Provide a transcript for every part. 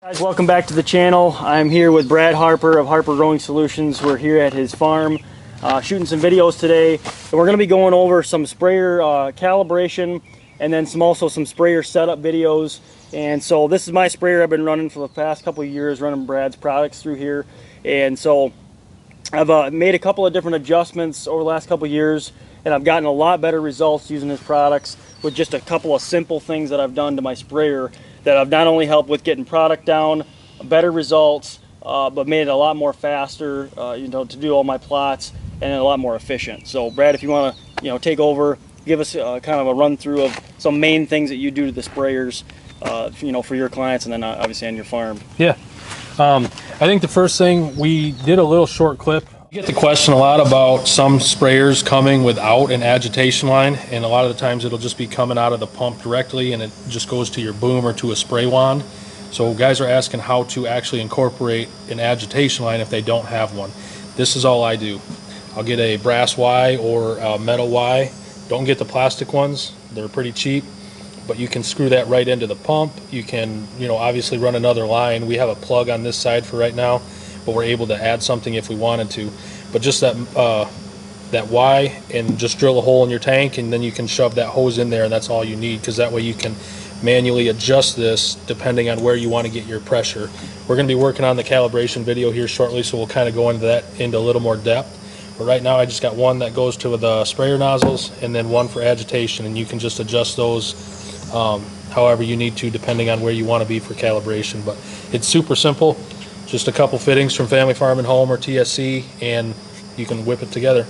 Guys, welcome back to the channel. I'm here with Brad Harper of Harper Growing Solutions. We're here at his farm shooting some videos today, and we're going to be going over some sprayer calibration and then also some sprayer setup videos. And so this is my sprayer I've been running for the past couple of years, running Brad's products through here. And so I've made a couple of different adjustments over the last couple of years, and I've gotten a lot better results using his products with just a couple of simple things that I've done to my sprayer that have not only helped with getting product down, better results, but made it a lot more faster, to do all my plots, and a lot more efficient. So Brad, if you want to, take over, give us kind of a run through of some main things that you do to the sprayers, for your clients, and then obviously on your farm. Yeah, I think the first thing, we did a little short clip. You get the question a lot about some sprayers coming without an agitation line, and a lot of the times it'll just be coming out of the pump directly and it just goes to your boom or to a spray wand. So guys are asking how to actually incorporate an agitation line if they don't have one. This is all I do. I'll get a brass Y or a metal Y. Don't get the plastic ones, they're pretty cheap, but you can screw that right into the pump. You can, obviously run another line. We have a plug on this side for right now, but we're able to add something if we wanted to. But just that Y, and just drill a hole in your tank, and then you can shove that hose in there, and that's all you need, because that way you can manually adjust this depending on where you want to get your pressure. We're going to be working on the calibration video here shortly, so we'll kind of go into that into a little more depth. But right now I just got one that goes to the sprayer nozzles and then one for agitation, and you can just adjust those however you need to depending on where you want to be for calibration. But it's super simple. Just a couple fittings from Family Farm and Home or TSC, and you can whip it together.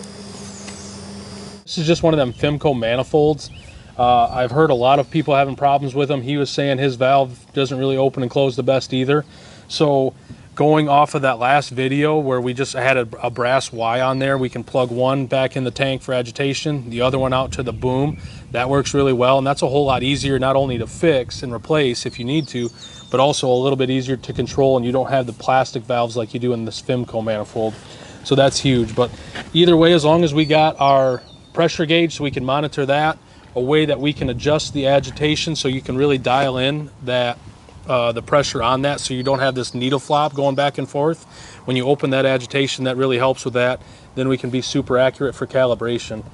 This is just one of them Fimco manifolds. I've heard a lot of people having problems with them. He was saying his valve doesn't really open and close the best either. So going off of that last video where we just had a brass Y on there, we can plug one back in the tank for agitation, the other one out to the boom. That works really well, and that's a whole lot easier not only to fix and replace if you need to, but also a little bit easier to control, and you don't have the plastic valves like you do in this Fimco manifold. So that's huge. But either way, as long as we got our pressure gauge so we can monitor that, a way that we can adjust the agitation so you can really dial in that the pressure on that, so you don't have this needle flop going back and forth. When you open that agitation, that really helps with that. Then we can be super accurate for calibration.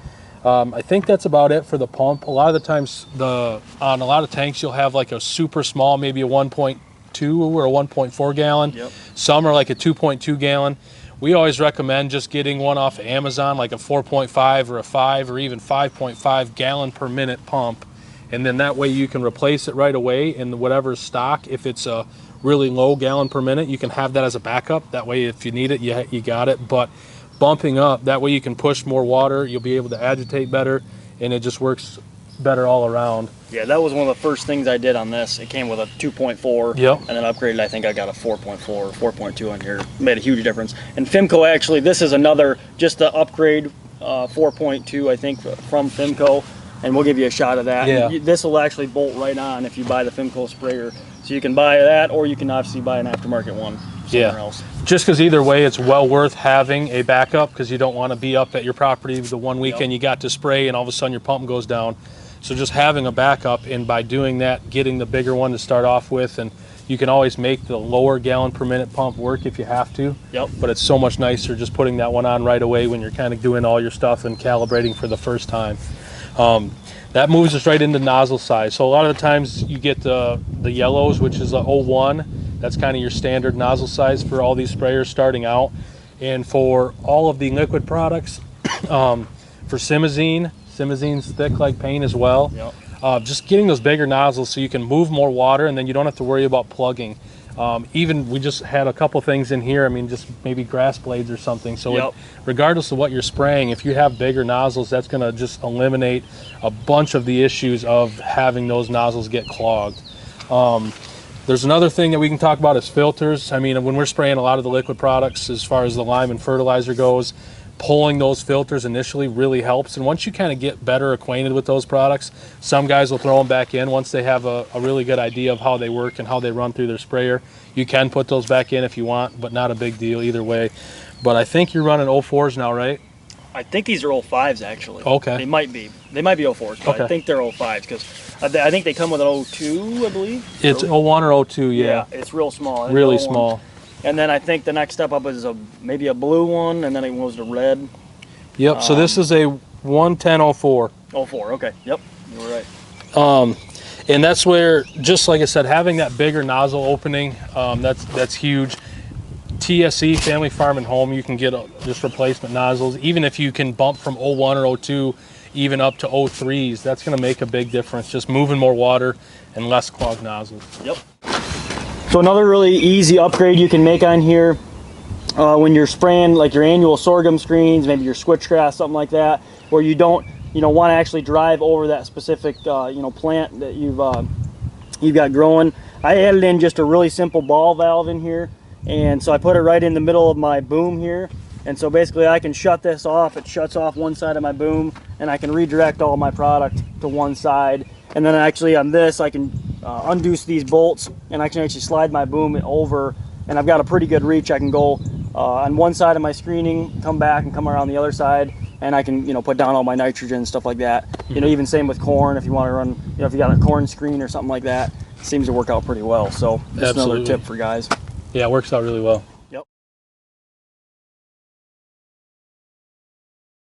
I think that's about it for the pump. A lot of the times on a lot of tanks you'll have like a super small, maybe a 1.2 or a 1.4 gallon. Yep. Some are like a 2.2 gallon. We always recommend just getting one off of Amazon, like a 4.5 or a 5 or even 5.5 gallon per minute pump. And then that way you can replace it right away in whatever's stock. If it's a really low gallon per minute, you can have that as a backup. That way if you need it, you got it. But bumping up, that way you can push more water, you'll be able to agitate better, and it just works better all around. Yeah, that was one of the first things I did on this. It came with a 2.4, yep, and then upgraded, I think I got a 4.4 or 4.2 on here. Made a huge difference. And Fimco, actually, this is another, just the upgrade 4.2, I think, from Fimco, and we'll give you a shot of that. Yeah. This will actually bolt right on if you buy the Fimco sprayer. So you can buy that, or you can obviously buy an aftermarket one somewhere else. Just because either way, it's well worth having a backup, because you don't want to be up at your property the one weekend you got to spray and all of a sudden your pump goes down. So just having a backup, and by doing that, getting the bigger one to start off with, and you can always make the lower gallon per minute pump work if you have to. Yep. But it's so much nicer just putting that one on right away when you're kind of doing all your stuff and calibrating for the first time. That moves us right into nozzle size. So a lot of the times you get the yellows, which is a 01. That's kind of your standard nozzle size for all these sprayers starting out. And for all of the liquid products, for Simazine's thick like paint as well. Yep. Just getting those bigger nozzles so you can move more water, and then you don't have to worry about plugging. Even we just had a couple things in here, just maybe grass blades or something. So regardless of what you're spraying, if you have bigger nozzles, that's going to just eliminate a bunch of the issues of having those nozzles get clogged. There's another thing that we can talk about is filters. When we're spraying a lot of the liquid products, as far as the lime and fertilizer goes, pulling those filters initially really helps. And once you kind of get better acquainted with those products, some guys will throw them back in once they have a really good idea of how they work and how they run through their sprayer. You can put those back in if you want, but not a big deal either way. But I think you're running 04s now, right? I think these are 05s actually. Okay. They might be 04s, but Okay. I think they're 05s because I think they come with an 02, I believe. It's 01 or 02, yeah. It's real small. Really 01. small. And then I think the next step up is maybe a blue one, and then it goes to red. Yep, so this is a 110-04. 04, okay, yep, you were right. And that's where, just like I said, having that bigger nozzle opening, that's huge. TSE, Family Farm and Home, you can get just replacement nozzles. Even if you can bump from 01 or 02 even up to 03s, that's going to make a big difference. Just moving more water and less clogged nozzles. Yep. So another really easy upgrade you can make on here when you're spraying like your annual sorghum screens, maybe your switchgrass, something like that, where you don't want to actually drive over that specific plant that you've got growing. I added in just a really simple ball valve in here, and so I put it right in the middle of my boom here, and so basically I can shut this off. It shuts off one side of my boom, and I can redirect all my product to one side. And then actually on this I can undo these bolts, and I can actually slide my boom over, and I've got a pretty good reach. I can go on one side of my screening, come back and come around the other side, and I can put down all my nitrogen and stuff like that. Even same with corn, if you want to run, if you got a corn screen or something like that, it seems to work out pretty well. So just another tip for guys. Yeah, it works out really well.